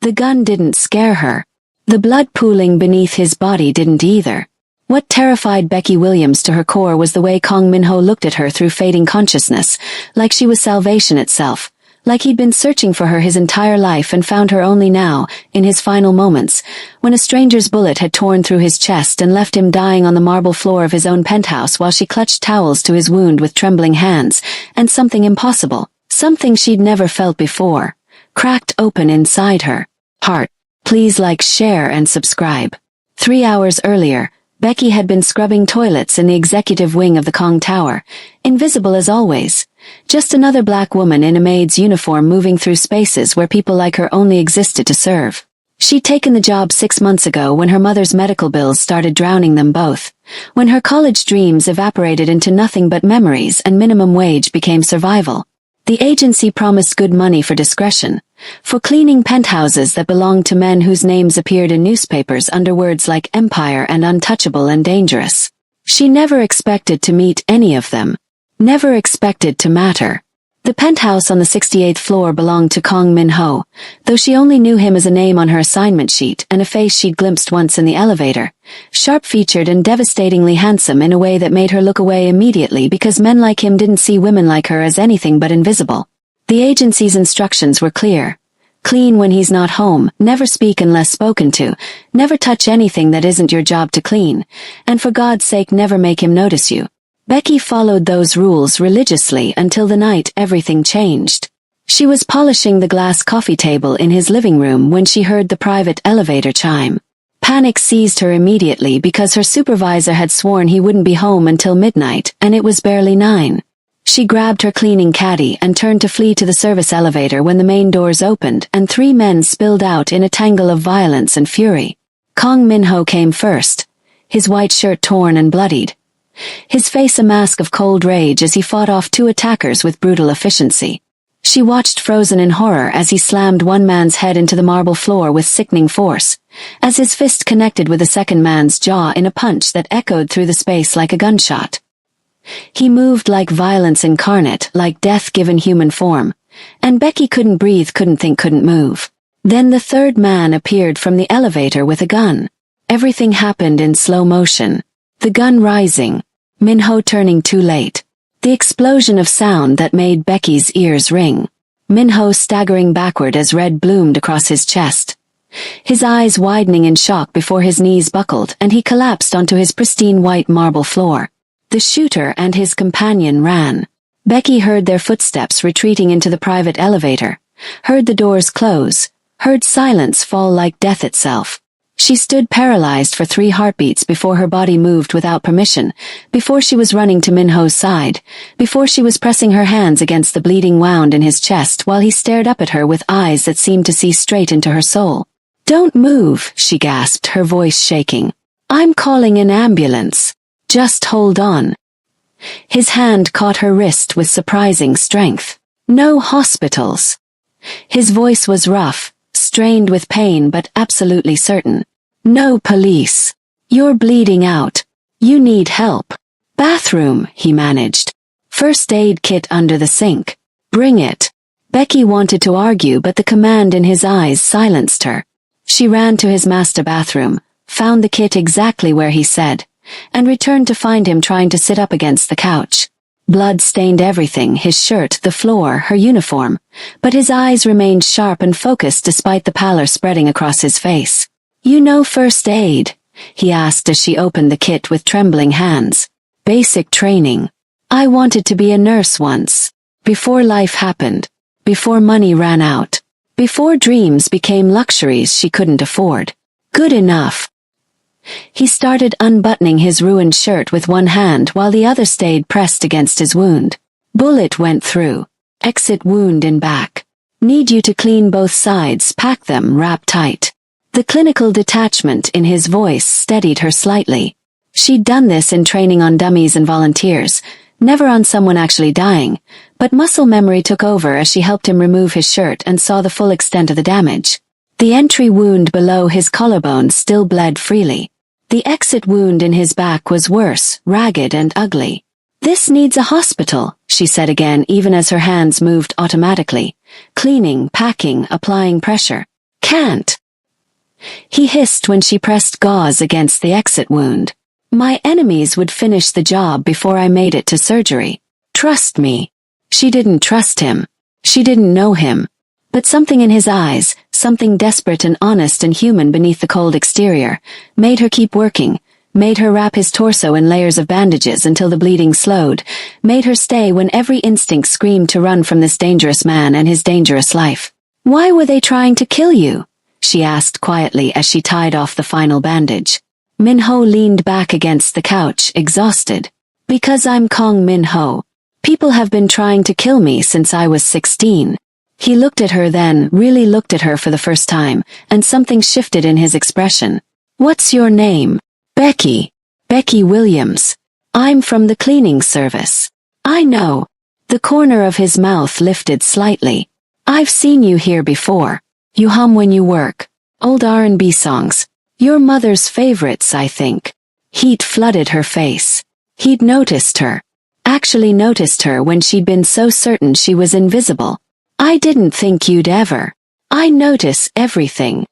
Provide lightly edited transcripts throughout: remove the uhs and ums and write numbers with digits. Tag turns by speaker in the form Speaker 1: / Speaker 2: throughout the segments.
Speaker 1: The gun didn't scare her. The blood pooling beneath his body didn't either. What terrified Becky Williams to her core was the way Kang Min-ho looked at her through fading consciousness, like she was salvation itself, like he'd been searching for her his entire life and found her only now, in his final moments, when a stranger's bullet had torn through his chest and left him dying on the marble floor of his own penthouse while she clutched towels to his wound with trembling hands, and something impossible, something she'd never felt before, cracked open inside her heart. Please like, share, and subscribe. 3 hours earlier, Becky had been scrubbing toilets in the executive wing of the Kong Tower, invisible as always. Just another black woman in a maid's uniform moving through spaces where people like her only existed to serve. She'd taken the job 6 months ago when her mother's medical bills started drowning them both, when her college dreams evaporated into nothing but memories and minimum wage became survival. The agency promised good money for discretion, for cleaning penthouses that belonged to men whose names appeared in newspapers under words like empire and untouchable and dangerous. She never expected to meet any of them, never expected to matter. The penthouse on the 68th floor belonged to Kang Min-ho, though she only knew him as a name on her assignment sheet and a face she'd glimpsed once in the elevator, sharp-featured and devastatingly handsome in a way that made her look away immediately because men like him didn't see women like her as anything but invisible. The agency's instructions were clear. Clean when he's not home, never speak unless spoken to, never touch anything that isn't your job to clean, and for God's sake never make him notice you. Becky followed those rules religiously until the night everything changed. She was polishing the glass coffee table in his living room when she heard the private elevator chime. Panic seized her immediately because her supervisor had sworn he wouldn't be home until midnight, and it was barely 9. She grabbed her cleaning caddy and turned to flee to the service elevator when the main doors opened and 3 men spilled out in a tangle of violence and fury. Kang Min-ho came first, his white shirt torn and bloodied, his face a mask of cold rage as he fought off 2 attackers with brutal efficiency. She watched frozen in horror as he slammed one man's head into the marble floor with sickening force, as his fist connected with the second man's jaw in a punch that echoed through the space like a gunshot. He moved like violence incarnate, like death given human form, and Becky couldn't breathe, couldn't think, couldn't move. Then the 3rd man appeared from the elevator with a gun. Everything happened in slow motion. The gun rising, Min-ho turning too late. The explosion of sound that made Becky's ears ring. Min-ho staggering backward as red bloomed across his chest. His eyes widening in shock before his knees buckled and he collapsed onto his pristine white marble floor. The shooter and his companion ran. Becky heard their footsteps retreating into the private elevator, heard the doors close, heard silence fall like death itself. She stood paralyzed for 3 heartbeats before her body moved without permission, before she was running to Min-ho's side, before she was pressing her hands against the bleeding wound in his chest while he stared up at her with eyes that seemed to see straight into her soul. "Don't move," she gasped, her voice shaking. "I'm calling an ambulance. Just hold on." His hand caught her wrist with surprising strength. "No hospitals." His voice was rough, strained with pain but absolutely certain. "No police. You're bleeding out. You need help." "Bathroom," he managed. "First aid kit under the sink. Bring it." Becky wanted to argue but the command in his eyes silenced her. She ran to his master bathroom, found the kit exactly where he said, and returned to find him trying to sit up against the couch. Blood stained everything, his shirt, the floor, her uniform, but his eyes remained sharp and focused despite the pallor spreading across his face. "You know first aid?" he asked as she opened the kit with trembling hands. "Basic training. I wanted to be a nurse once. Before life happened. Before money ran out. Before dreams became luxuries she couldn't afford. Good enough." He started unbuttoning his ruined shirt with one hand while the other stayed pressed against his wound. "Bullet went through. Exit wound in back. Need you to clean both sides, pack them, wrap tight." The clinical detachment in his voice steadied her slightly. She'd done this in training on dummies and volunteers, never on someone actually dying, but muscle memory took over as she helped him remove his shirt and saw the full extent of the damage. The entry wound below his collarbone still bled freely. The exit wound in his back was worse, ragged and ugly. "This needs a hospital," she said again even as her hands moved automatically, cleaning, packing, applying pressure. can't," he hissed when she pressed gauze against the exit wound. "My enemies would finish the job before I made it to surgery. Trust me." She didn't trust him. She didn't know him. But something in his eyes, something desperate and honest and human beneath the cold exterior, made her keep working, made her wrap his torso in layers of bandages until the bleeding slowed, made her stay when every instinct screamed to run from this dangerous man and his dangerous life. "Why were they trying to kill you?" she asked quietly as she tied off the final bandage. Min-ho leaned back against the couch, exhausted. "Because I'm Kong Min-ho. People have been trying to kill me since I was 16. He looked at her then, really looked at her for the first time, and something shifted in his expression. "What's your name?" "Becky. Becky Williams. I'm from the cleaning service." "I know." The corner of his mouth lifted slightly. "I've seen you here before. You hum when you work. Old R&B songs. Your mother's favorites, I think." Heat flooded her face. He'd noticed her. Actually noticed her when she'd been so certain she was invisible. "I didn't think you'd ever. I notice everything."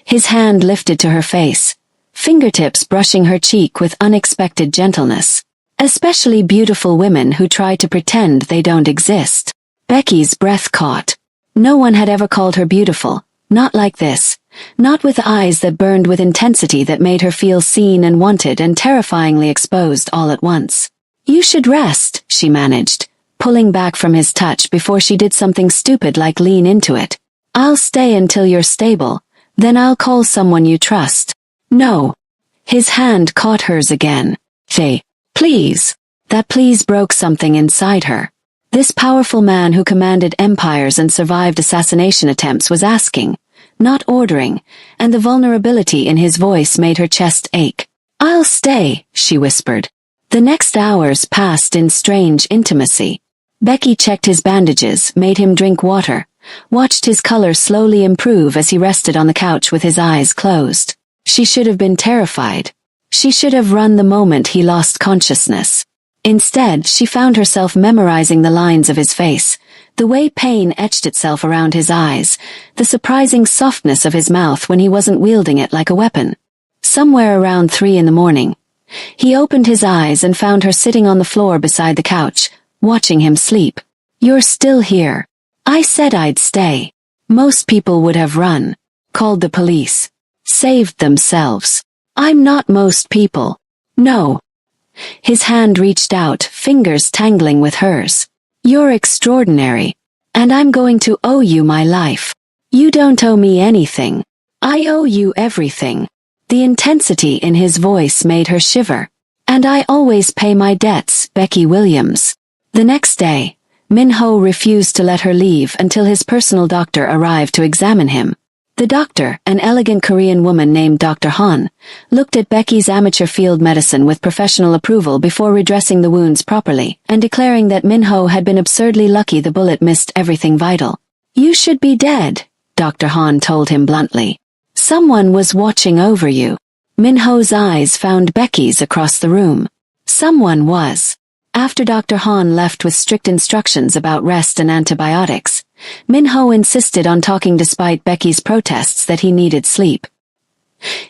Speaker 1: His hand lifted to her face, fingertips brushing her cheek with unexpected gentleness. "Especially beautiful women who try to pretend they don't exist." Becky's breath caught. No one had ever called her beautiful, not like this, not with eyes that burned with intensity that made her feel seen and wanted and terrifyingly exposed all at once. "You should rest," she managed, pulling back from his touch before she did something stupid like lean into it. "I'll stay until you're stable, then I'll call someone you trust." "No." His hand caught hers again. "Faye, please." That please broke something inside her. This powerful man who commanded empires and survived assassination attempts was asking, not ordering, and the vulnerability in his voice made her chest ache. "I'll stay," she whispered. The next hours passed in strange intimacy. Becky checked his bandages, made him drink water, watched his color slowly improve as he rested on the couch with his eyes closed. She should have been terrified. She should have run the moment he lost consciousness. Instead, she found herself memorizing the lines of his face, the way pain etched itself around his eyes, the surprising softness of his mouth when he wasn't wielding it like a weapon. Somewhere around 3 in the morning, he opened his eyes and found her sitting on the floor beside the couch, watching him sleep. "You're still here. I said I'd stay." Most people would have run, called the police, saved themselves. "I'm not most people." "No." His hand reached out, fingers tangling with hers. "You're extraordinary. And I'm going to owe you my life." "You don't owe me anything. I owe you everything." The intensity in his voice made her shiver. "And I always pay my debts, Becky Williams." The next day, Min-ho refused to let her leave until his personal doctor arrived to examine him. The doctor, an elegant Korean woman named Dr. Han, looked at Becky's amateur field medicine with professional approval before redressing the wounds properly and declaring that Min-ho had been absurdly lucky the bullet missed everything vital. "You should be dead," Dr. Han told him bluntly. "Someone was watching over you." Min-ho's eyes found Becky's across the room. Someone was. After Dr. Han left with strict instructions about rest and antibiotics, Min-ho insisted on talking despite Becky's protests that he needed sleep.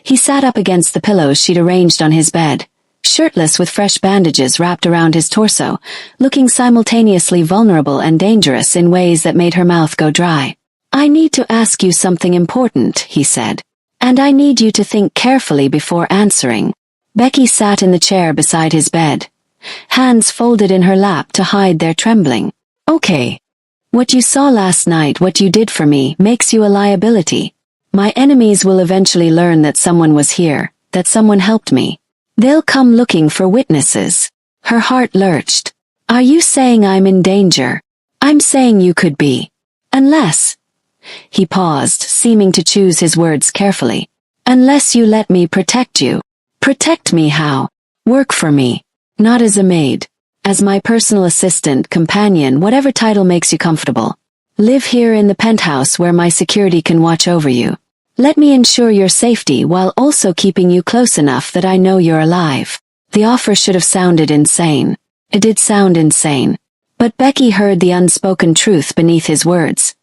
Speaker 1: He sat up against the pillows she'd arranged on his bed, shirtless with fresh bandages wrapped around his torso, looking simultaneously vulnerable and dangerous in ways that made her mouth go dry. "I need to ask you something important," he said. "And I need you to think carefully before answering." Becky sat in the chair beside his bed, hands folded in her lap to hide their trembling. "Okay. What you saw last night, what you did for me, makes you a liability. My enemies will eventually learn that someone was here, that someone helped me. They'll come looking for witnesses." Her heart lurched. "Are you saying I'm in danger?" "I'm saying you could be. Unless..." He paused, seeming to choose his words carefully. "Unless you let me protect you." "Protect me how?" "Work for me. Not as a maid. As my personal assistant, companion, whatever title makes you comfortable. Live here in the penthouse where my security can watch over you. Let me ensure your safety while also keeping you close enough that I know you're alive." The offer should have sounded insane. It did sound insane. But Becky heard the unspoken truth beneath his words.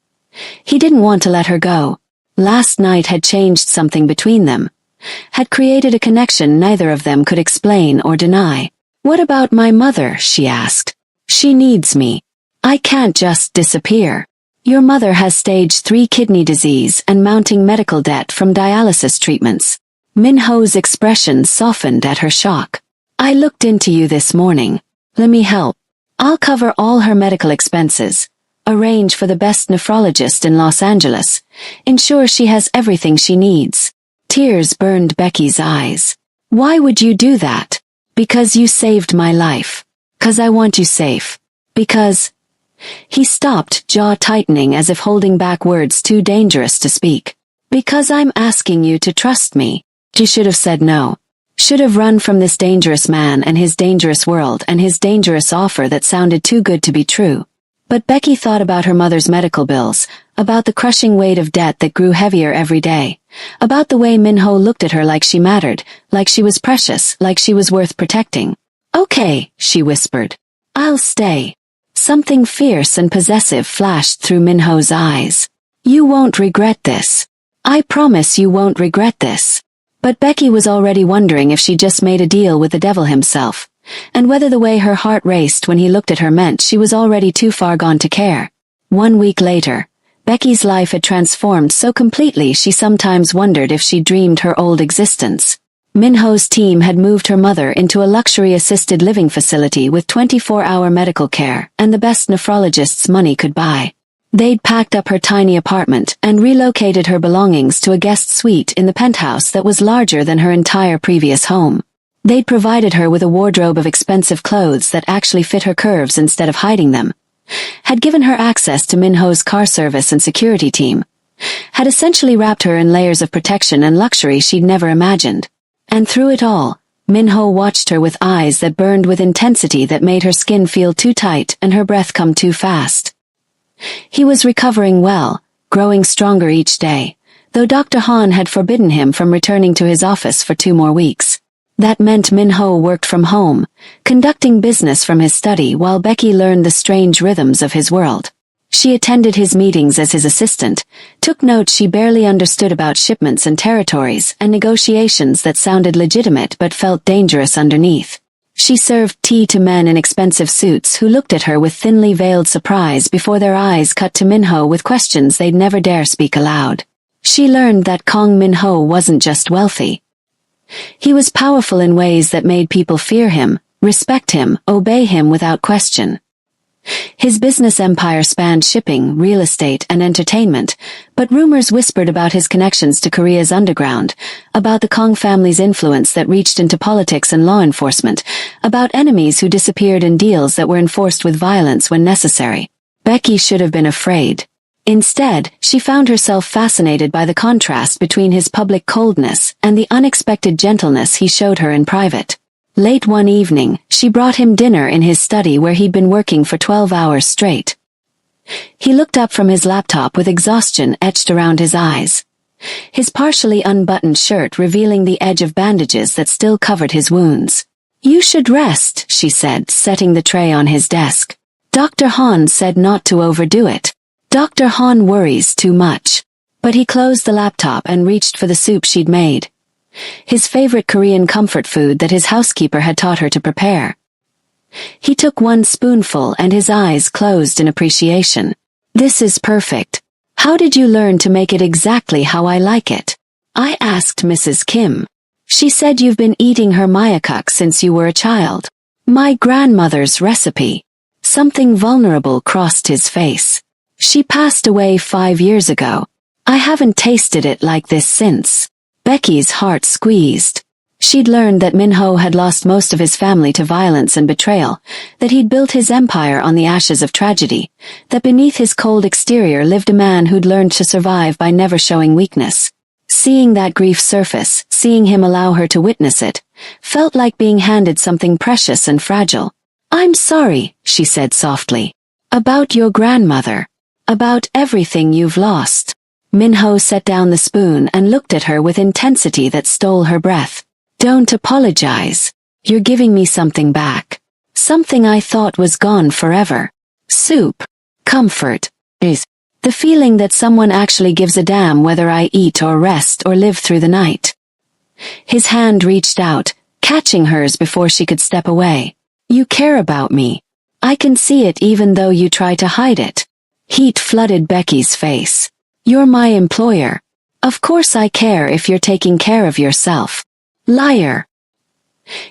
Speaker 1: He didn't want to let her go. Last night had changed something between them, had created a connection neither of them could explain or deny. "What about my mother?" she asked. "She needs me. I can't just disappear." "Your mother has stage 3 kidney disease and mounting medical debt from dialysis treatments." Minho's expression softened at her shock. "I looked into you this morning. Let me help. I'll cover all her medical expenses, arrange for the best nephrologist in Los Angeles, ensure she has everything she needs." Tears burned Becky's eyes. "Why would you do that?" "Because you saved my life. 'Cause I want you safe. Because—" He stopped, jaw tightening as if holding back words too dangerous to speak. "Because I'm asking you to trust me." She should have said no. Should have run from this dangerous man and his dangerous world and his dangerous offer that sounded too good to be true. But Becky thought about her mother's medical bills, about the crushing weight of debt that grew heavier every day, about the way Minho looked at her like she mattered, like she was precious, like she was worth protecting. "Okay," she whispered. "I'll stay." Something fierce and possessive flashed through Minho's eyes. "You won't regret this. I promise you won't regret this." But Becky was already wondering if she just made a deal with the devil himself, and whether the way her heart raced when he looked at her meant she was already too far gone to care. 1 week later, Becky's life had transformed so completely she sometimes wondered if she dreamed her old existence. Minho's team had moved her mother into a luxury assisted living facility with 24-hour medical care and the best nephrologists money could buy. They'd packed up her tiny apartment and relocated her belongings to a guest suite in the penthouse that was larger than her entire previous home. They'd provided her with a wardrobe of expensive clothes that actually fit her curves instead of hiding them, had given her access to Minho's car service and security team, had essentially wrapped her in layers of protection and luxury she'd never imagined. And through it all, Minho watched her with eyes that burned with intensity that made her skin feel too tight and her breath come too fast. He was recovering well, growing stronger each day, though Dr. Han had forbidden him from returning to his office for 2 more weeks. That meant Minho worked from home, conducting business from his study while Becky learned the strange rhythms of his world. She attended his meetings as his assistant, took notes she barely understood about shipments and territories and negotiations that sounded legitimate but felt dangerous underneath. She served tea to men in expensive suits who looked at her with thinly veiled surprise before their eyes cut to Minho with questions they'd never dare speak aloud. She learned that Kong Minho wasn't just wealthy. He was powerful in ways that made people fear him, respect him, obey him without question. His business empire spanned shipping, real estate, and entertainment, but rumors whispered about his connections to Korea's underground, about the Kong family's influence that reached into politics and law enforcement, about enemies who disappeared in deals that were enforced with violence when necessary. Becky should have been afraid. Instead, she found herself fascinated by the contrast between his public coldness and the unexpected gentleness he showed her in private. Late one evening, she brought him dinner in his study where he'd been working for 12 hours straight. He looked up from his laptop with exhaustion etched around his eyes, his partially unbuttoned shirt revealing the edge of bandages that still covered his wounds. "You should rest," she said, setting the tray on his desk. "Dr. Han said not to overdo it. Dr. Han worries too much." But he closed the laptop and reached for the soup she'd made, his favorite Korean comfort food that his housekeeper had taught her to prepare. He took one spoonful and his eyes closed in appreciation. "This is perfect. How did you learn to make it exactly how I like it?" "I asked Mrs. Kim. She said you've been eating her mayakuk since you were a child." "My grandmother's recipe." Something vulnerable crossed his face. "She passed away 5 years ago. I haven't tasted it like this since." Becky's heart squeezed. She'd learned that Minho had lost most of his family to violence and betrayal, that he'd built his empire on the ashes of tragedy, that beneath his cold exterior lived a man who'd learned to survive by never showing weakness. Seeing that grief surface, seeing him allow her to witness it, felt like being handed something precious and fragile. "I'm sorry," she said softly. "About your grandmother. About everything you've lost." Minho set down the spoon and looked at her with intensity that stole her breath. "Don't apologize. You're giving me something back. Something I thought was gone forever. Soup. Comfort. Is. The feeling that someone actually gives a damn whether I eat or rest or live through the night. His hand reached out, catching hers before she could step away. You care about me. I can see it even though you try to hide it. Heat flooded Becky's face. You're my employer. Of course I care if you're taking care of yourself. Liar.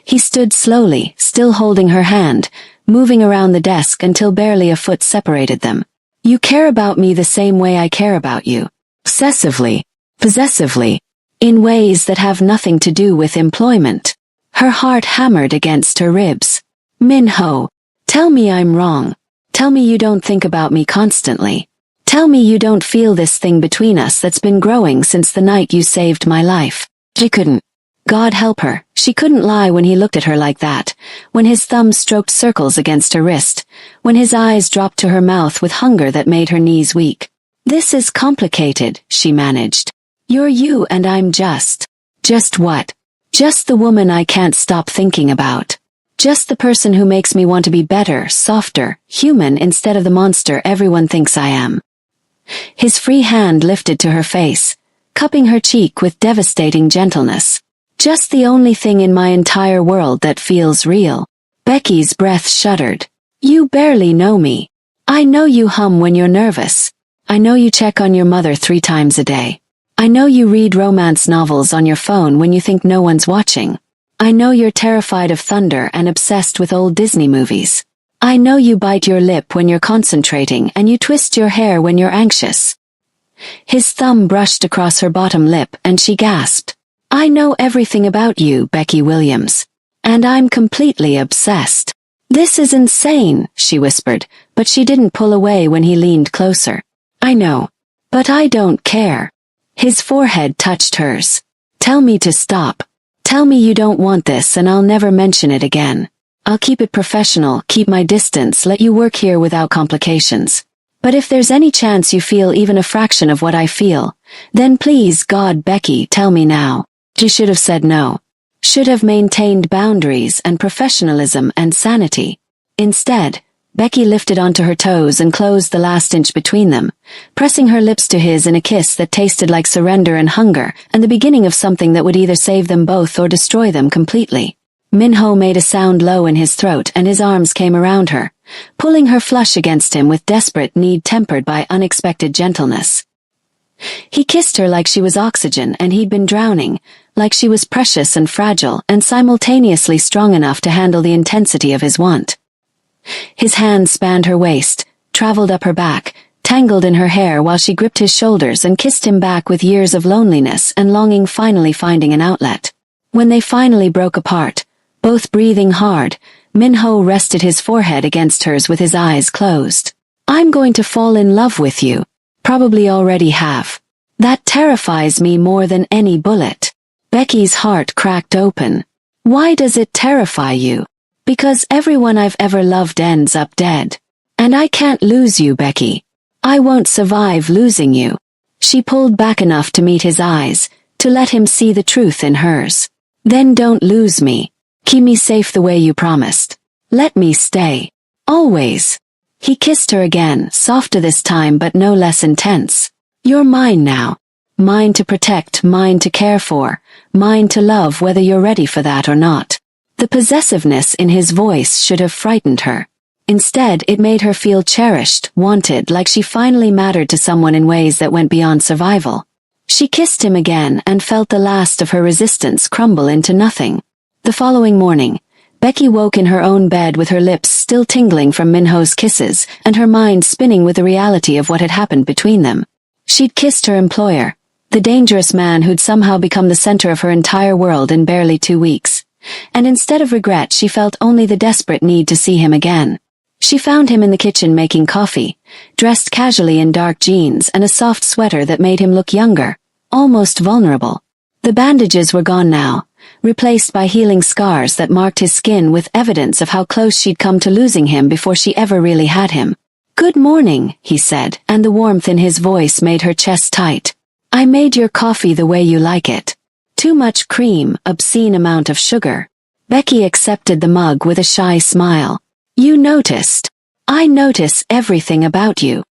Speaker 1: He stood slowly, still holding her hand, moving around the desk until barely a foot separated them. You care about me the same way I care about you. Obsessively. Possessively. In ways that have nothing to do with employment. Her heart hammered against her ribs. Minho. Tell me I'm wrong. Tell me you don't think about me constantly. Tell me you don't feel this thing between us that's been growing since the night you saved my life. She couldn't. God help her, she couldn't lie when he looked at her like that, when his thumb stroked circles against her wrist, when his eyes dropped to her mouth with hunger that made her knees weak. This is complicated, she managed. You're you and I'm just. Just what? Just the woman I can't stop thinking about. Just the person who makes me want to be better, softer, human instead of the monster everyone thinks I am. His free hand lifted to her face, cupping her cheek with devastating gentleness. Just the only thing in my entire world that feels real. Becky's breath shuddered. You barely know me. I know you hum when you're nervous. I know you check on your mother 3 times a day. I know you read romance novels on your phone when you think no one's watching. I know you're terrified of thunder and obsessed with old Disney movies. I know you bite your lip when you're concentrating and you twist your hair when you're anxious. His thumb brushed across her bottom lip and she gasped. I know everything about you, Becky Williams. And I'm completely obsessed. This is insane, she whispered, but she didn't pull away when he leaned closer. I know. But I don't care. His forehead touched hers. Tell me to stop. Tell me you don't want this and I'll never mention it again. I'll keep it professional, keep my distance, let you work here without complications. But if there's any chance you feel even a fraction of what I feel, then please God, Becky, tell me now. She should have said no. Should have maintained boundaries and professionalism and sanity. Instead, Becky lifted onto her toes and closed the last inch between them, pressing her lips to his in a kiss that tasted like surrender and hunger, and the beginning of something that would either save them both or destroy them completely. Minho made a sound low in his throat and his arms came around her, pulling her flush against him with desperate need tempered by unexpected gentleness. He kissed her like she was oxygen and he'd been drowning, like she was precious and fragile and simultaneously strong enough to handle the intensity of his want. His hand spanned her waist, traveled up her back, tangled in her hair while she gripped his shoulders and kissed him back with years of loneliness and longing finally finding an outlet. When they finally broke apart, both breathing hard, Minho rested his forehead against hers with his eyes closed. I'm going to fall in love with you. Probably already have. That terrifies me more than any bullet. Becky's heart cracked open. Why does it terrify you? Because everyone I've ever loved ends up dead. And I can't lose you, Becky. I won't survive losing you. She pulled back enough to meet his eyes, to let him see the truth in hers. Then don't lose me. Keep me safe the way you promised. Let me stay. Always. He kissed her again, softer this time but no less intense. You're mine now. Mine to protect, mine to care for, mine to love whether you're ready for that or not. The possessiveness in his voice should have frightened her. Instead, it made her feel cherished, wanted, like she finally mattered to someone in ways that went beyond survival. She kissed him again and felt the last of her resistance crumble into nothing. The following morning, Becky woke in her own bed with her lips still tingling from Minho's kisses and her mind spinning with the reality of what had happened between them. She'd kissed her employer, the dangerous man who'd somehow become the center of her entire world in barely 2 weeks. And instead of regret, she felt only the desperate need to see him again. She found him in the kitchen making coffee, dressed casually in dark jeans and a soft sweater that made him look younger, almost vulnerable. The bandages were gone now, replaced by healing scars that marked his skin with evidence of how close she'd come to losing him before she ever really had him. Good morning, he said, and the warmth in his voice made her chest tight. I made your coffee the way you like it. Too much cream, obscene amount of sugar. Becky accepted the mug with a shy smile. You noticed. I notice everything about you.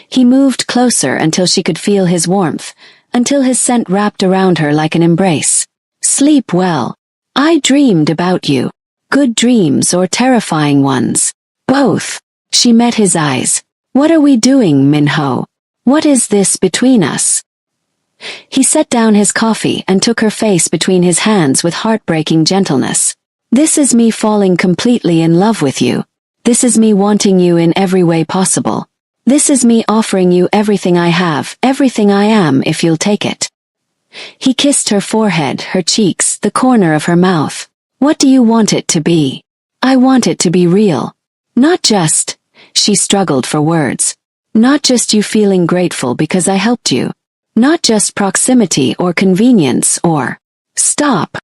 Speaker 1: He moved closer until she could feel his warmth, until his scent wrapped around her like an embrace. Sleep well. I dreamed about you. Good dreams or terrifying ones. Both. She met his eyes. What are we doing, Minho? What is this between us? He set down his coffee and took her face between his hands with heartbreaking gentleness. This is me falling completely in love with you. This is me wanting you in every way possible. This is me offering you everything I have, everything I am, if you'll take it. He kissed her forehead, her cheeks, the corner of her mouth. What do you want it to be? I want it to be real. Not just, she struggled for words. Not just you feeling grateful because I helped you. Not just proximity or convenience or... Stop.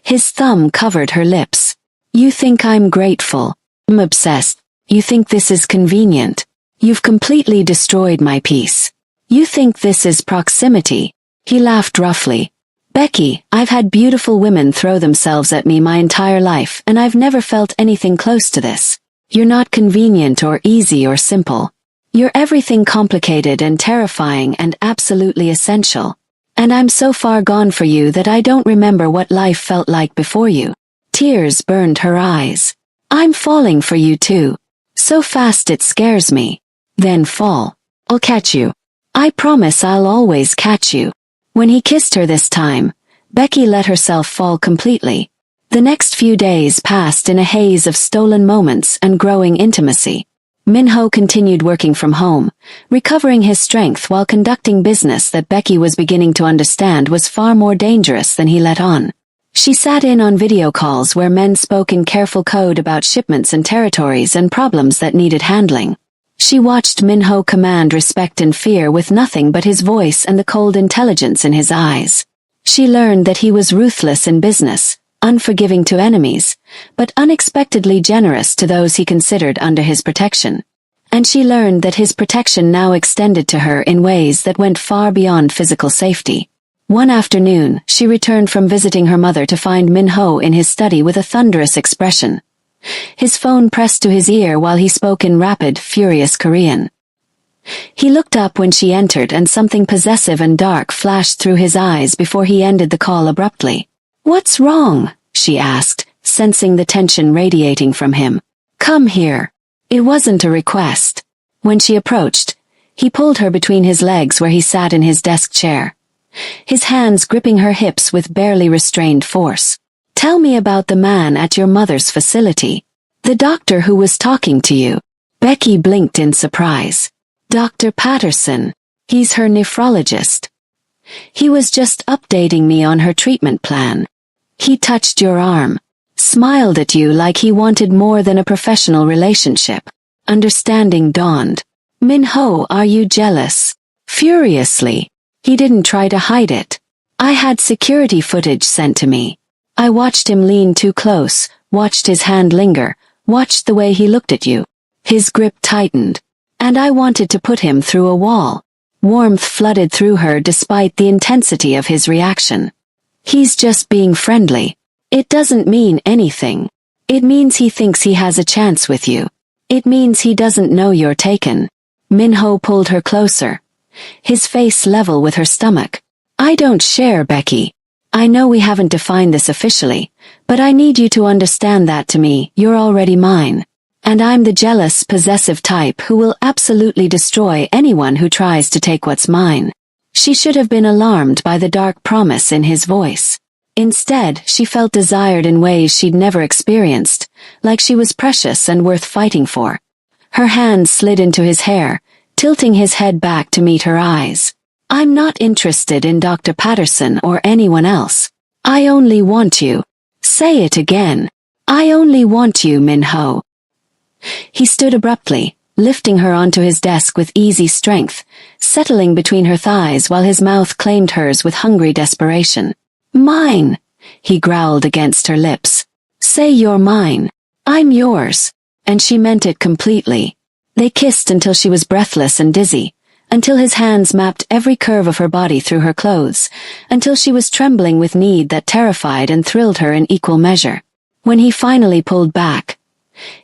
Speaker 1: His thumb covered her lips. You think I'm grateful. I'm obsessed. You think this is convenient. You've completely destroyed my peace. You think this is proximity. He laughed roughly. Becky, I've had beautiful women throw themselves at me my entire life, and I've never felt anything close to this. You're not convenient or easy or simple. You're everything complicated and terrifying and absolutely essential. And I'm so far gone for you that I don't remember what life felt like before you. Tears burned her eyes. I'm falling for you too. So fast it scares me. Then fall. I'll catch you. I promise I'll always catch you. When he kissed her this time, Becky let herself fall completely. The next few days passed in a haze of stolen moments and growing intimacy. Minho continued working from home, recovering his strength while conducting business that Becky was beginning to understand was far more dangerous than he let on. She sat in on video calls where men spoke in careful code about shipments and territories and problems that needed handling. She watched Minho command respect and fear with nothing but his voice and the cold intelligence in his eyes. She learned that he was ruthless in business, unforgiving to enemies, but unexpectedly generous to those he considered under his protection. And she learned that his protection now extended to her in ways that went far beyond physical safety. One afternoon, she returned from visiting her mother to find Minho in his study with a thunderous expression. His phone pressed to his ear while he spoke in rapid, furious Korean. He looked up when she entered and something possessive and dark flashed through his eyes before he ended the call abruptly. What's wrong? She asked, sensing the tension radiating from him. Come here. It wasn't a request. When she approached, he pulled her between his legs where he sat in his desk chair, his hands gripping her hips with barely restrained force. Tell me about the man at your mother's facility. The doctor who was talking to you. Becky blinked in surprise. Dr. Patterson. He's her nephrologist. He was just updating me on her treatment plan. He touched your arm, smiled at you like he wanted more than a professional relationship. Understanding dawned. Minho, are you jealous? Furiously. He didn't try to hide it. I had security footage sent to me. I watched him lean too close, watched his hand linger, watched the way he looked at you. His grip tightened. And I wanted to put him through a wall. Warmth flooded through her despite the intensity of his reaction. He's just being friendly. It doesn't mean anything. It means he thinks he has a chance with you. It means he doesn't know you're taken. Minho pulled her closer, his face level with her stomach. I don't share, Becky. I know we haven't defined this officially, but I need you to understand that to me, you're already mine. And I'm the jealous, possessive type who will absolutely destroy anyone who tries to take what's mine. She should have been alarmed by the dark promise in his voice. Instead, she felt desired in ways she'd never experienced, like she was precious and worth fighting for. Her hand slid into his hair, tilting his head back to meet her eyes. I'm not interested in Dr. Patterson or anyone else. I only want you. Say it again. I only want you, Minho. He stood abruptly, lifting her onto his desk with easy strength, settling between her thighs while his mouth claimed hers with hungry desperation. Mine, he growled against her lips. Say you're mine. I'm yours. And she meant it completely. They kissed until she was breathless and dizzy, until his hands mapped every curve of her body through her clothes, until she was trembling with need that terrified and thrilled her in equal measure. When he finally pulled back,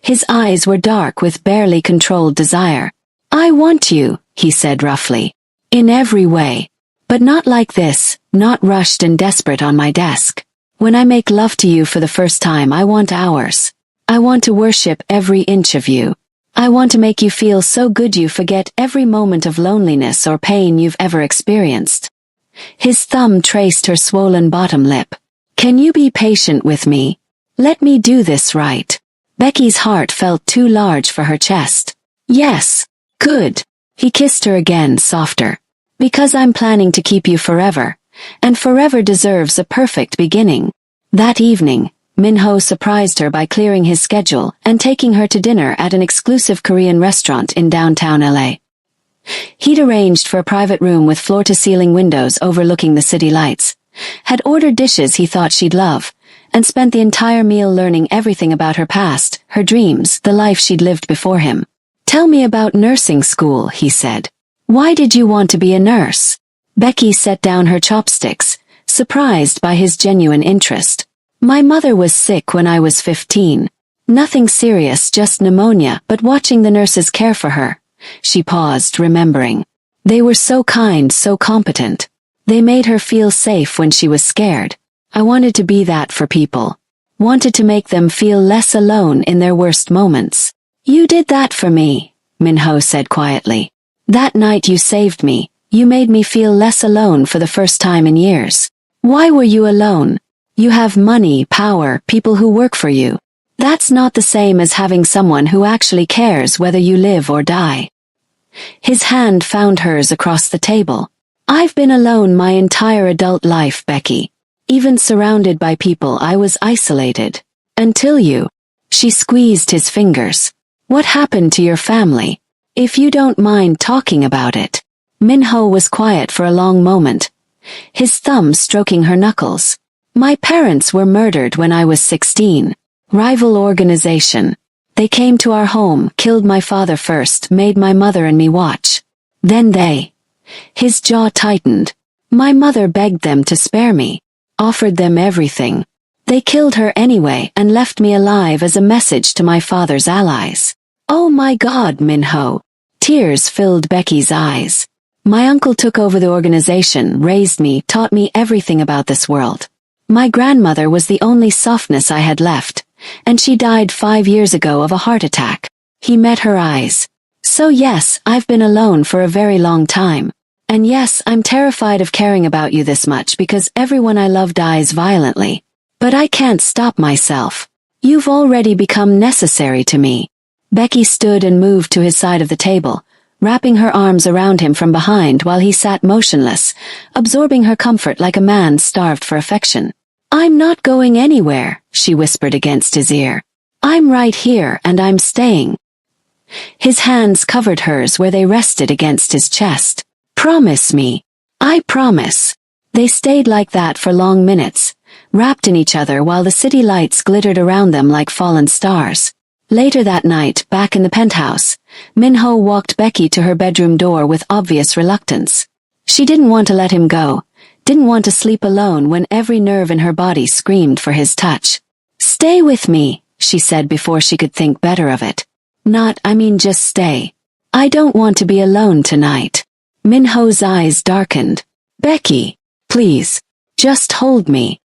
Speaker 1: his eyes were dark with barely controlled desire. I want you, he said roughly. In every way. But not like this, not rushed and desperate on my desk. When I make love to you for the first time, I want hours. I want to worship every inch of you. I want to make you feel so good you forget every moment of loneliness or pain you've ever experienced. His thumb traced her swollen bottom lip. Can you be patient with me? Let me do this right. Becky's heart felt too large for her chest. Yes. Good. He kissed her again, softer. Because I'm planning to keep you forever. And forever deserves a perfect beginning. That evening, Minho surprised her by clearing his schedule and taking her to dinner at an exclusive Korean restaurant in downtown LA. He'd arranged for a private room with floor-to-ceiling windows overlooking the city lights, had ordered dishes he thought she'd love, and spent the entire meal learning everything about her past, her dreams, the life she'd lived before him. Tell me about nursing school, he said. Why did you want to be a nurse? Becky set down her chopsticks, surprised by his genuine interest. My mother was sick when I was 15. Nothing serious, just pneumonia, but watching the nurses care for her. She paused, remembering. They were so kind, so competent. They made her feel safe when she was scared. I wanted to be that for people. Wanted to make them feel less alone in their worst moments. You did that for me, Minho said quietly. That night you saved me. You made me feel less alone for the first time in years. Why were you alone? You have money, power, people who work for you. That's not the same as having someone who actually cares whether you live or die. His hand found hers across the table. I've been alone my entire adult life, Becky. Even surrounded by people, I was isolated. Until you. She squeezed his fingers. What happened to your family? If you don't mind talking about it. Minho was quiet for a long moment, his thumb stroking her knuckles. My parents were murdered when I was 16. Rival organization. They came to our home, killed my father first, made my mother and me watch. Then they. His jaw tightened. My mother begged them to spare me. Offered them everything. They killed her anyway and left me alive as a message to my father's allies. Oh my God, Minho. Tears filled Becky's eyes. My uncle took over the organization, raised me, taught me everything about this world. My grandmother was the only softness I had left, and she died 5 years ago of a heart attack. He met her eyes. So yes, I've been alone for a very long time. And yes, I'm terrified of caring about you this much because everyone I love dies violently. But I can't stop myself. You've already become necessary to me. Becky stood and moved to his side of the table, wrapping her arms around him from behind while he sat motionless, absorbing her comfort like a man starved for affection. I'm not going anywhere, she whispered against his ear. I'm right here and I'm staying. His hands covered hers where they rested against his chest. Promise me. I promise. They stayed like that for long minutes, wrapped in each other while the city lights glittered around them like fallen stars. Later that night, back in the penthouse, Minho walked Becky to her bedroom door with obvious reluctance. She didn't want to let him go, didn't want to sleep alone when every nerve in her body screamed for his touch. Stay with me, she said before she could think better of it. Just stay. I don't want to be alone tonight. Minho's eyes darkened. Becky, please, just hold me.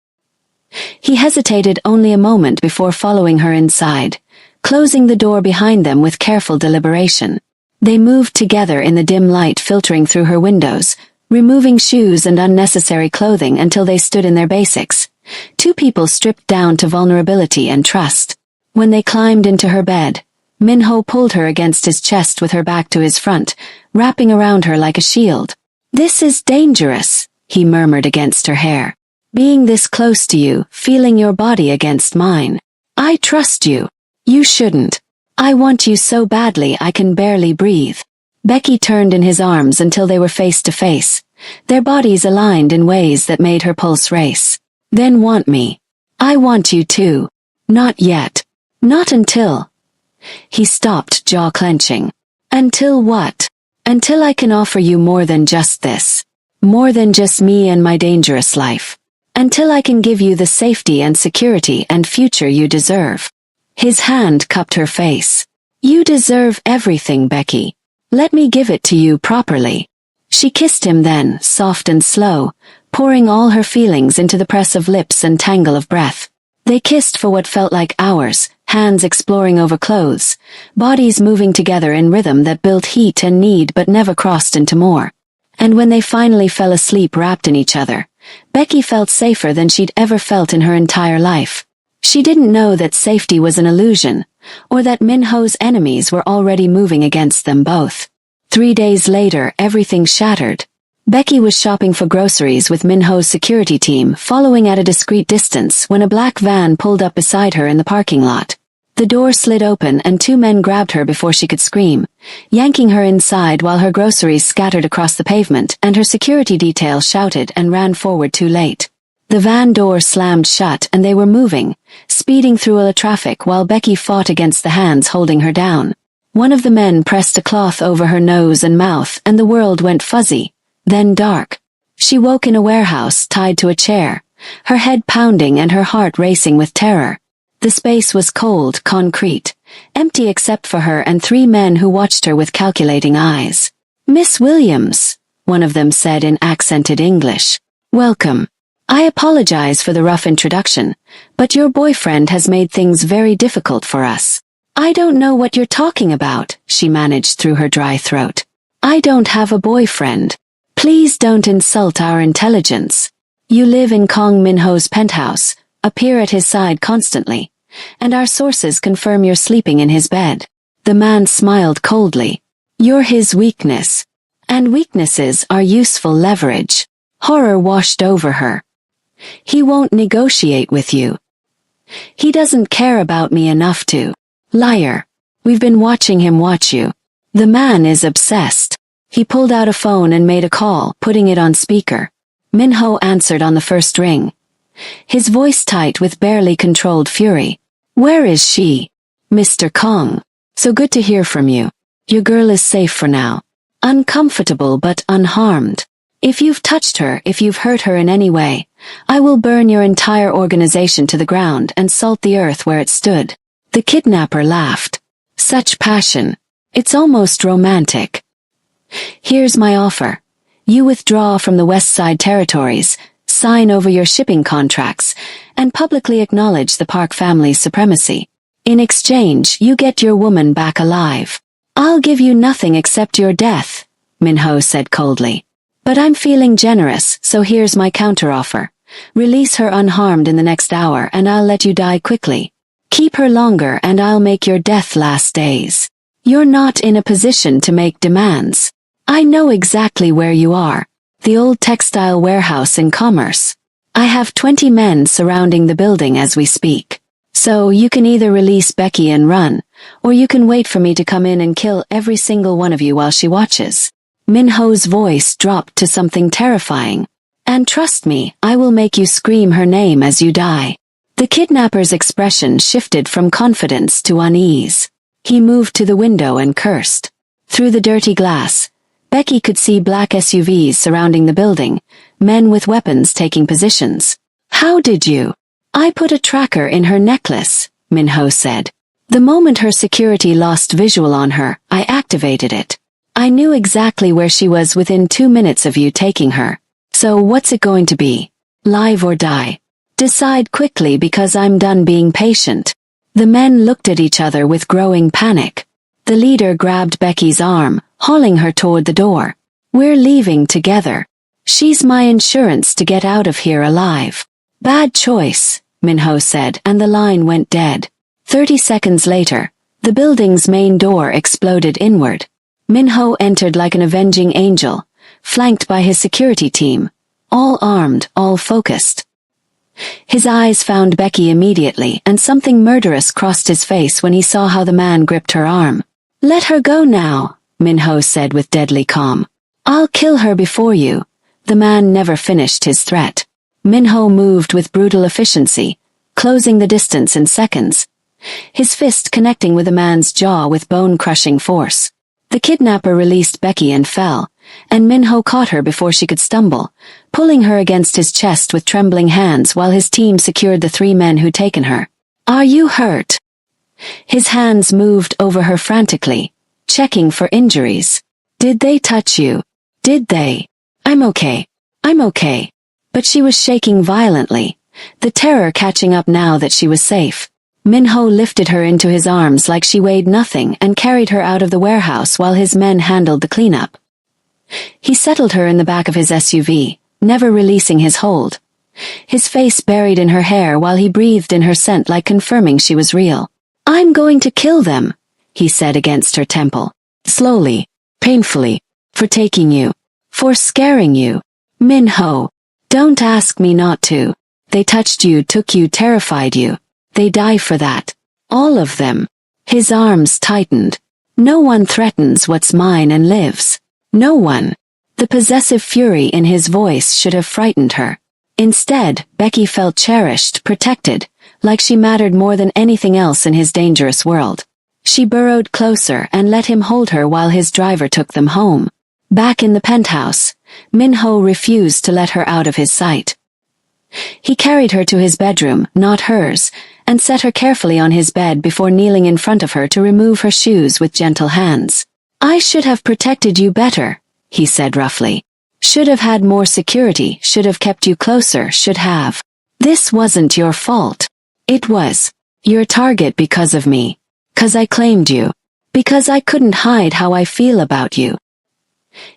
Speaker 1: He hesitated only a moment before following her inside, closing the door behind them with careful deliberation. They moved together in the dim light filtering through her windows, removing shoes and unnecessary clothing until they stood in their basics. Two people stripped down to vulnerability and trust. When they climbed into her bed, Minho pulled her against his chest with her back to his front, wrapping around her like a shield. This is dangerous, he murmured against her hair. Being this close to you, feeling your body against mine. I trust you. You shouldn't. I want you so badly I can barely breathe. Becky turned in his arms until they were face to face, their bodies aligned in ways that made her pulse race. Then want me. I want you too. Not yet. Not until. He stopped, jaw clenching. Until what? Until I can offer you more than just this. More than just me and my dangerous life. Until I can give you the safety and security and future you deserve. His hand cupped her face. You deserve everything, Becky. Let me give it to you properly. She kissed him then, soft and slow, pouring all her feelings into the press of lips and tangle of breath. They kissed for what felt like hours, hands exploring over clothes, bodies moving together in rhythm that built heat and need but never crossed into more. And when they finally fell asleep wrapped in each other, Becky felt safer than she'd ever felt in her entire life. She didn't know that safety was an illusion, or that Minho's enemies were already moving against them both. 3 days later, everything shattered. Becky was shopping for groceries with Minho's security team following at a discreet distance when a black van pulled up beside her in the parking lot. The door slid open and 2 men grabbed her before she could scream, yanking her inside while her groceries scattered across the pavement and her security detail shouted and ran forward too late. The van door slammed shut and they were moving, speeding through a traffic while Becky fought against the hands holding her down. One of the men pressed a cloth over her nose and mouth and the world went fuzzy, then dark. She woke in a warehouse tied to a chair, her head pounding and her heart racing with terror. The space was cold, concrete, empty except for her and 3 men who watched her with calculating eyes. "Miss Williams," one of them said in accented English. "Welcome. I apologize for the rough introduction, but your boyfriend has made things very difficult for us." "I don't know what you're talking about," she managed through her dry throat. "I don't have a boyfriend. Please don't insult our intelligence. You live in Kong Minho's penthouse, appear at his side constantly, and our sources confirm you're sleeping in his bed." The man smiled coldly. "You're his weakness. And weaknesses are useful leverage." Horror washed over her. "He won't negotiate with you. He doesn't care about me enough to." "Liar. We've been watching him watch you. The man is obsessed." He pulled out a phone and made a call, putting it on speaker. Minho answered on the first ring, his voice tight with barely controlled fury. "Where is she?" "Mr. Kong. So good to hear from you. Your girl is safe for now. Uncomfortable but unharmed. If you've touched her, if you've hurt her in any way, I will burn your entire organization to the ground and salt the earth where it stood." The kidnapper laughed. "Such passion. It's almost romantic. Here's my offer. You withdraw from the West Side territories, sign over your shipping contracts, and publicly acknowledge the Park family's supremacy. In exchange, you get your woman back alive." "I'll give you nothing except your death," Minho said coldly. "But I'm feeling generous, so here's my counteroffer. Release her unharmed in the next hour and I'll let you die quickly. Keep her longer and I'll make your death last days. You're not in a position to make demands. I know exactly where you are. The old textile warehouse in Commerce. I have 20 men surrounding the building as we speak. So you can either release Becky and run, or you can wait for me to come in and kill every single one of you while she watches." Minho's voice dropped to something terrifying. "And trust me, I will make you scream her name as you die." The kidnapper's expression shifted from confidence to unease. He moved to the window and cursed. Through the dirty glass, Becky could see black SUVs surrounding the building, men with weapons taking positions. "How did you?" "I put a tracker in her necklace," Minho said. "The moment her security lost visual on her, I activated it. I knew exactly where she was within 2 minutes of you taking her. So what's it going to be? Live or die? Decide quickly because I'm done being patient." The men looked at each other with growing panic. The leader grabbed Becky's arm, hauling her toward the door. "We're leaving together. She's my insurance to get out of here alive." "Bad choice," Minho said, and the line went dead. 30 seconds later, the building's main door exploded inward. Minho entered like an avenging angel, flanked by his security team, all armed, all focused. His eyes found Becky immediately, and something murderous crossed his face when he saw how the man gripped her arm. "Let her go now," Minho said with deadly calm. "I'll kill her before you." The man never finished his threat. Minho moved with brutal efficiency, closing the distance in seconds, his fist connecting with the man's jaw with bone-crushing force. The kidnapper released Becky and fell, and Minho caught her before she could stumble, pulling her against his chest with trembling hands while his team secured the 3 men who'd taken her. "Are you hurt?" His hands moved over her frantically, checking for injuries. Did they touch you? Did they? I'm okay. I'm okay. But she was shaking violently, the terror catching up now that she was safe. Minho lifted her into his arms like she weighed nothing and carried her out of the warehouse while his men handled the cleanup. He settled her in the back of his SUV, never releasing his hold. His face buried in her hair while he breathed in her scent like confirming she was real. I'm going to kill them, he said against her temple. Slowly, painfully, for taking you, for scaring you. Minho, don't ask me not to. They touched you, took you, terrified you. They die for that. All of them. His arms tightened. No one threatens what's mine and lives. No one. The possessive fury in his voice should have frightened her. Instead, Becky felt cherished, protected, like she mattered more than anything else in his dangerous world. She burrowed closer and let him hold her while his driver took them home. Back in the penthouse, Minho refused to let her out of his sight. He carried her to his bedroom, not hers, and set her carefully on his bed before kneeling in front of her to remove her shoes with gentle hands. I should have protected you better, he said roughly. Should have had more security, should have kept you closer, should have. This wasn't your fault. It was. Your target because of me. 'Cause I claimed you. Because I couldn't hide how I feel about you.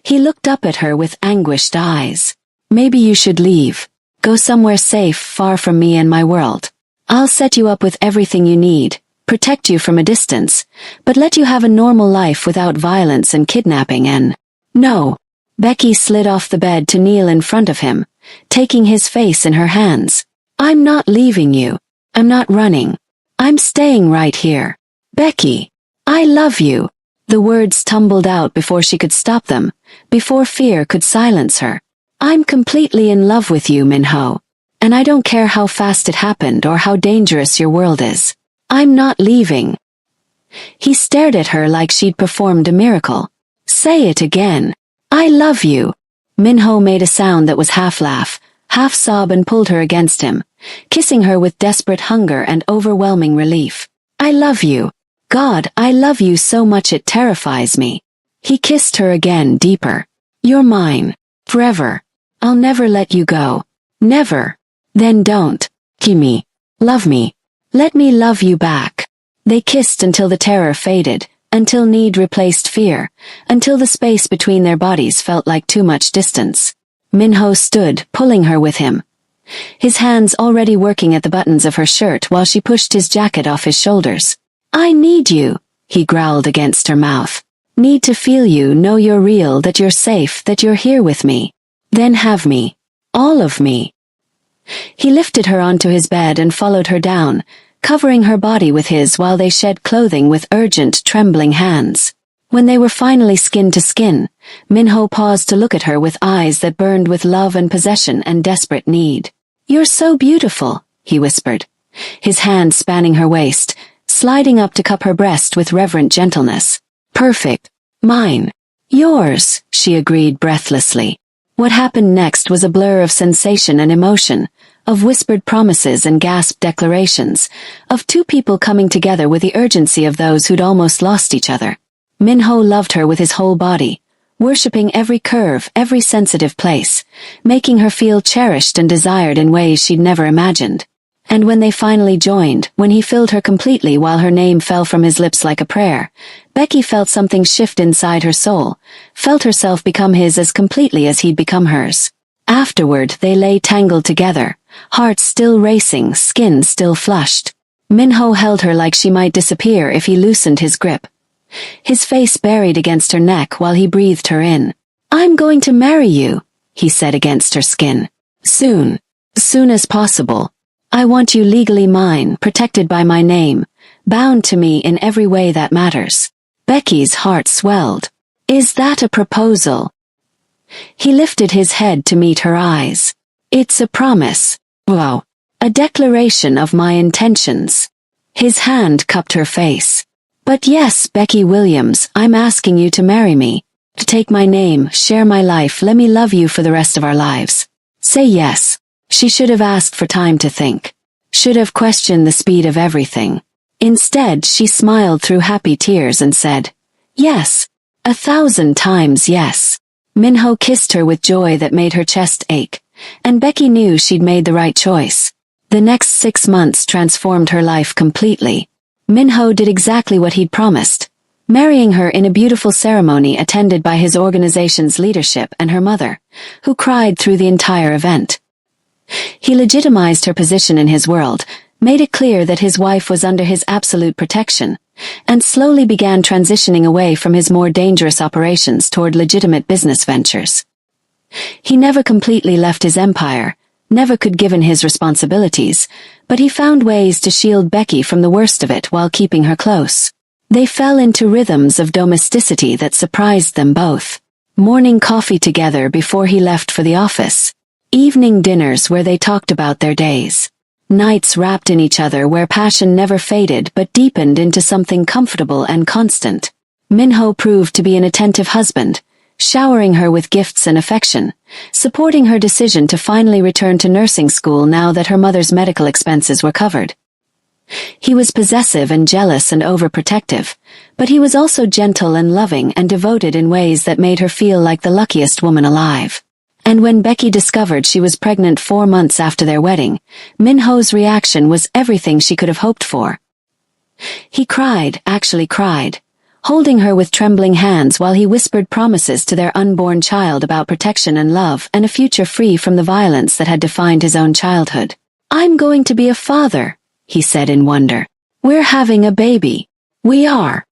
Speaker 1: He looked up at her with anguished eyes. Maybe you should leave. Go somewhere safe, far from me and my world. I'll set you up with everything you need, protect you from a distance, but let you have a normal life without violence and kidnapping and... No. Becky slid off the bed to kneel in front of him, taking his face in her hands. I'm not leaving you. I'm not running. I'm staying right here. Becky, I love you. The words tumbled out before she could stop them, before fear could silence her. I'm completely in love with you, Minho. And I don't care how fast it happened or how dangerous your world is. I'm not leaving. He stared at her like she'd performed a miracle. Say it again. I love you. Minho made a sound that was half laugh, half sob and pulled her against him, kissing her with desperate hunger and overwhelming relief. I love you. God, I love you so much it terrifies me. He kissed her again, deeper. You're mine. Forever. I'll never let you go. Never. Then don't. Kiss me. Love me. Let me love you back. They kissed until the terror faded, until need replaced fear, until the space between their bodies felt like too much distance. Minho stood, pulling her with him, his hands already working at the buttons of her shirt while she pushed his jacket off his shoulders. I need you, he growled against her mouth. Need to feel you, know you're real, that you're safe, that you're here with me. Then have me. All of me. He lifted her onto his bed and followed her down, covering her body with his while they shed clothing with urgent, trembling hands. When they were finally skin to skin, Minho paused to look at her with eyes that burned with love and possession and desperate need. You're so beautiful, he whispered, his hand spanning her waist, sliding up to cup her breast with reverent gentleness. Perfect. Mine. Yours, she agreed breathlessly. What happened next was a blur of sensation and emotion, of whispered promises and gasped declarations, of two people coming together with the urgency of those who'd almost lost each other. Minho loved her with his whole body, worshipping every curve, every sensitive place, making her feel cherished and desired in ways she'd never imagined. And when they finally joined, when he filled her completely while her name fell from his lips like a prayer, Becky felt something shift inside her soul, felt herself become his as completely as he'd become hers. Afterward, they lay tangled together, hearts still racing, skin still flushed. Minho held her like she might disappear if he loosened his grip, his face buried against her neck while he breathed her in. I'm going to marry you, he said against her skin. Soon. Soon as possible. I want you legally mine, protected by my name, bound to me in every way that matters. Becky's heart swelled. Is that a proposal? He lifted his head to meet her eyes. It's a promise. Wow. A declaration of my intentions. His hand cupped her face. But yes, Becky Williams, I'm asking you to marry me, to take my name, share my life, let me love you for the rest of our lives. Say yes. She should have asked for time to think. Should have questioned the speed of everything. Instead, she smiled through happy tears and said, Yes. 1,000 times yes. Minho kissed her with joy that made her chest ache, and Becky knew she'd made the right choice. The next 6 months transformed her life completely. Minho did exactly what he'd promised, marrying her in a beautiful ceremony attended by his organization's leadership and her mother, who cried through the entire event. He legitimized her position in his world, made it clear that his wife was under his absolute protection, and slowly began transitioning away from his more dangerous operations toward legitimate business ventures. He never completely left his empire, never could given his responsibilities, but he found ways to shield Becky from the worst of it while keeping her close. They fell into rhythms of domesticity that surprised them both. Morning coffee together before he left for the office. Evening dinners where they talked about their days. Nights wrapped in each other where passion never faded but deepened into something comfortable and constant. Minho proved to be an attentive husband, showering her with gifts and affection, supporting her decision to finally return to nursing school now that her mother's medical expenses were covered. He was possessive and jealous and overprotective, but he was also gentle and loving and devoted in ways that made her feel like the luckiest woman alive. And when Becky discovered she was pregnant 4 months after their wedding, Minho's reaction was everything she could have hoped for. He cried, actually cried, holding her with trembling hands while he whispered promises to their unborn child about protection and love and a future free from the violence that had defined his own childhood. "I'm going to be a father," he said in wonder. "We're having a baby. We are."